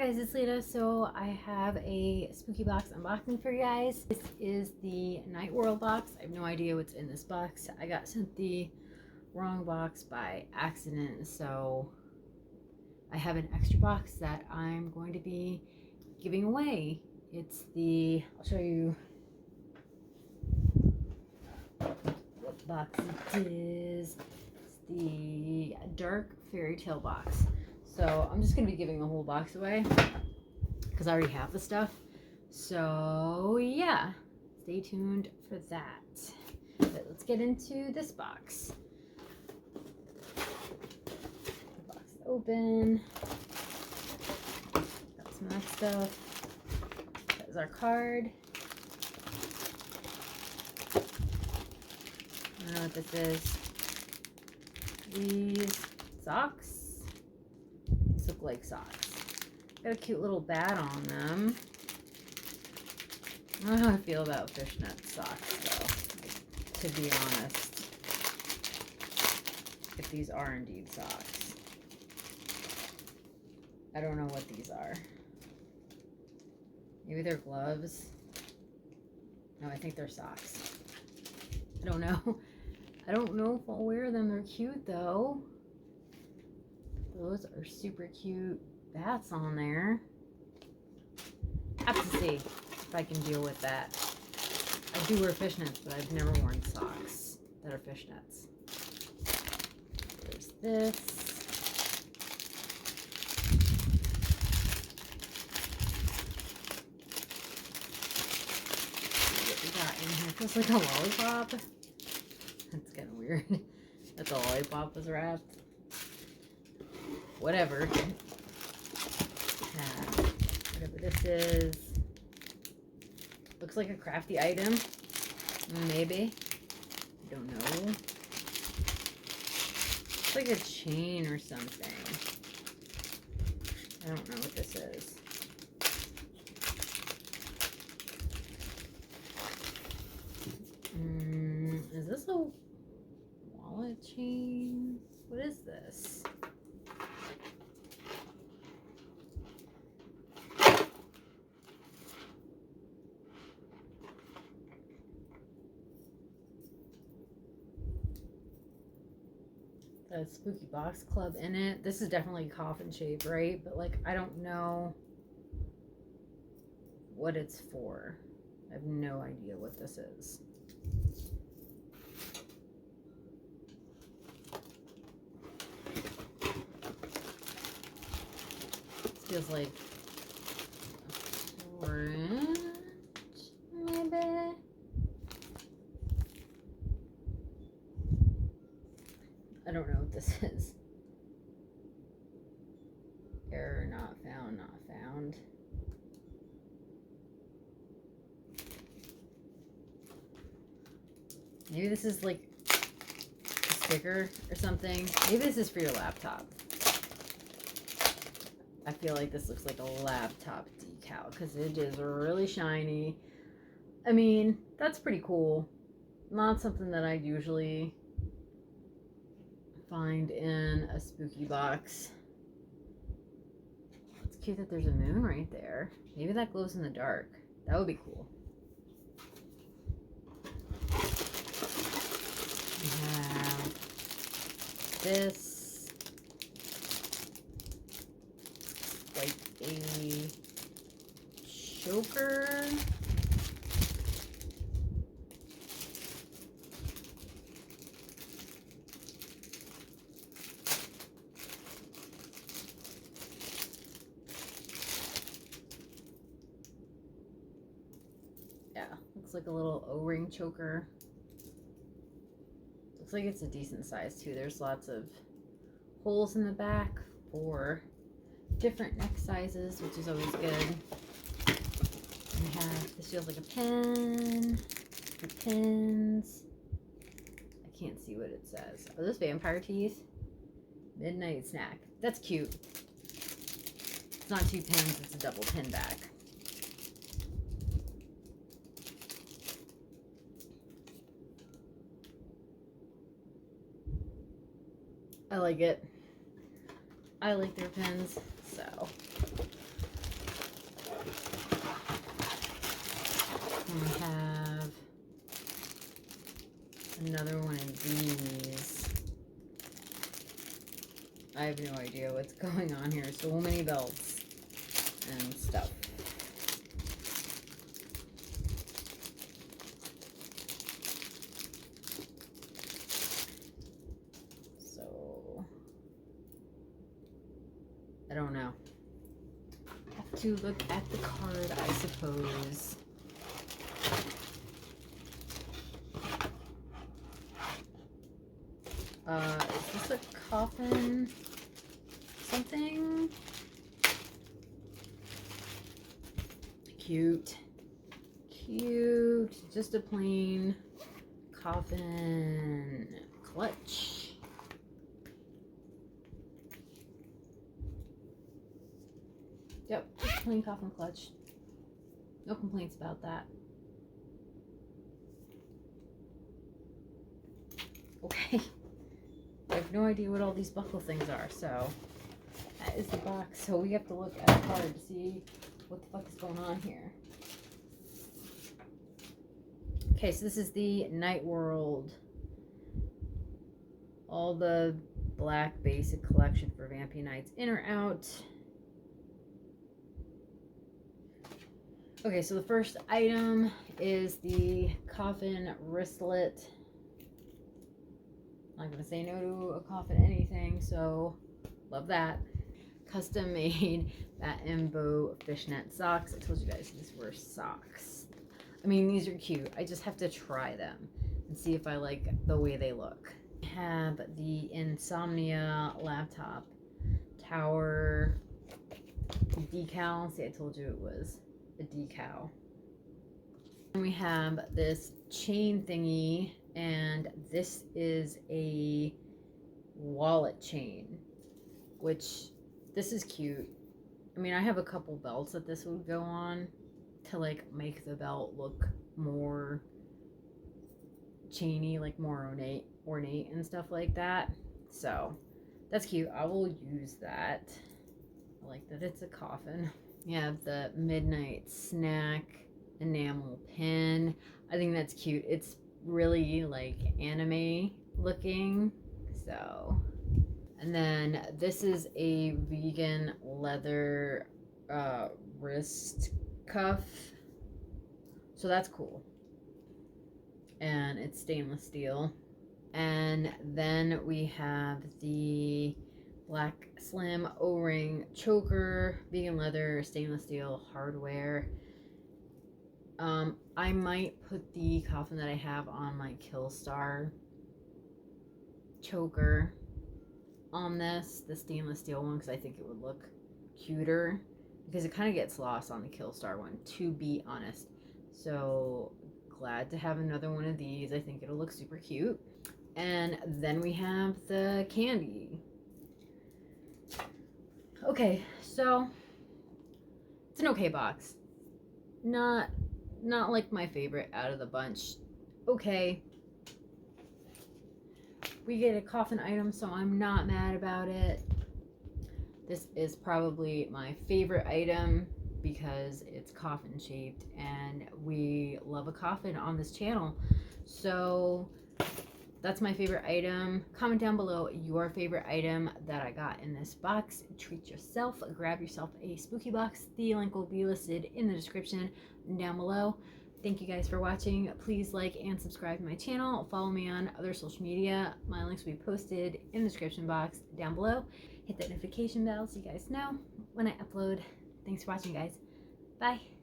guys, it's Lita. So I have a spooky box unboxing for you guys. This is the Night World box. I have no idea what's in this box. I got sent the wrong box by accident, so I have an extra box that I'm going to be giving away. It's the, I'll show you what box it is. It's the Dark Fairy Tale box. So I'm just going to be giving the whole box away because I already have the stuff. So yeah, stay tuned for that. But let's get into this box. The box open. Got some of that stuff. That is our card. I don't know what this is. These socks. Look like socks. Got a cute little bat on them. I don't know how I feel about fishnet socks though, to be honest. If these are indeed socks. I don't know what these are. Maybe they're gloves. No, I think they're socks. I don't know. I don't know if I'll wear them. They're cute though. Those are super cute bats on there. Have to see if I can deal with that. I do wear fishnets, but I've never worn socks that are fishnets. There's this. What we got in here? Feels like a lollipop. That's kind of weird that the lollipop was wrapped. Whatever. Whatever this is. Looks like a crafty item. Maybe. I don't know. It's like a chain or something. I don't know what this is. Is this a wallet chain? What is this? The Spooky Box Club in it. This is definitely coffin shape, right? But like, I don't know what it's for. I have no idea what this is. This feels like orange, maybe. I don't know what this is. Error not found, not found. Maybe this is like a sticker or something. Maybe this is for your laptop. I feel like this looks like a laptop decal because it is really shiny. I mean, that's pretty cool. Not something that I usually find in a spooky box. It's cute that there's a moon right there. Maybe that glows in the dark. That would be cool. We have this, like a choker. Yeah, looks like a little O-ring choker. Looks like it's a decent size too. There's lots of holes in the back for different neck sizes, which is always good. We have, this feels like a pen, for pins. I can't see what it says. Are those vampire teeth? Midnight snack. That's cute. It's not 2 pins, it's a double pin back. I like it. I like their pens, so And we have another one of these. I have no idea what's going on here. So many belts and stuff. So I don't know. Have to look at the card, I suppose. Is this a coffin? Something? Cute. Cute. Just a plain coffin clutch. Yep, just a plain coffin clutch. No complaints about that. Okay. I have no idea what all these buckle things are, so that is the box. So we have to look at the card to see what the fuck is going on here. Okay, so this is the Night World. All the black basic collection for Vampy Nights, in or out. Okay, so the first item is the coffin wristlet. I'm not gonna say no to a coffin anything, so love that. Custom made Bat and Bow fishnet socks. I told you guys these were socks. I mean, these are cute. I just have to try them and see if I like the way they look. I have the Insomnia laptop tower decal. See, I told you it was a decal. And we have this chain thingy, and this is a wallet chain, which this is cute. I mean, I have a couple belts that this would go on to like make the belt look more chainy, like more ornate and stuff like that. So that's cute. I will use that. I like that it's a coffin. You have the midnight snack enamel pin. I think that's cute. It's really like anime looking. So, and then this is a vegan leather wrist cuff. So that's cool. And it's stainless steel. And then we have the Black Slim O-ring choker, vegan leather, stainless steel hardware. I might put the coffin that I have on my Killstar choker on this, the stainless steel one, because I think it would look cuter, because it kind of gets lost on the Killstar one, to be honest. So glad to have another one of these. I think it'll look super cute. And then we have the candy. Okay, so it's an okay box. Not like my favorite out of the bunch. Okay. We get a coffin item, so I'm not mad about it. This is probably my favorite item because it's coffin shaped, and we love a coffin on this channel. So that's my favorite item. Comment down below your favorite item that I got in this box. Treat yourself. Grab yourself a spooky box. The link will be listed in the description down below. Thank you guys for watching. Please like and subscribe to my channel. Follow me on other social media. My links will be posted in the description box down below. Hit that notification bell so you guys know when I upload. Thanks for watching, guys. Bye.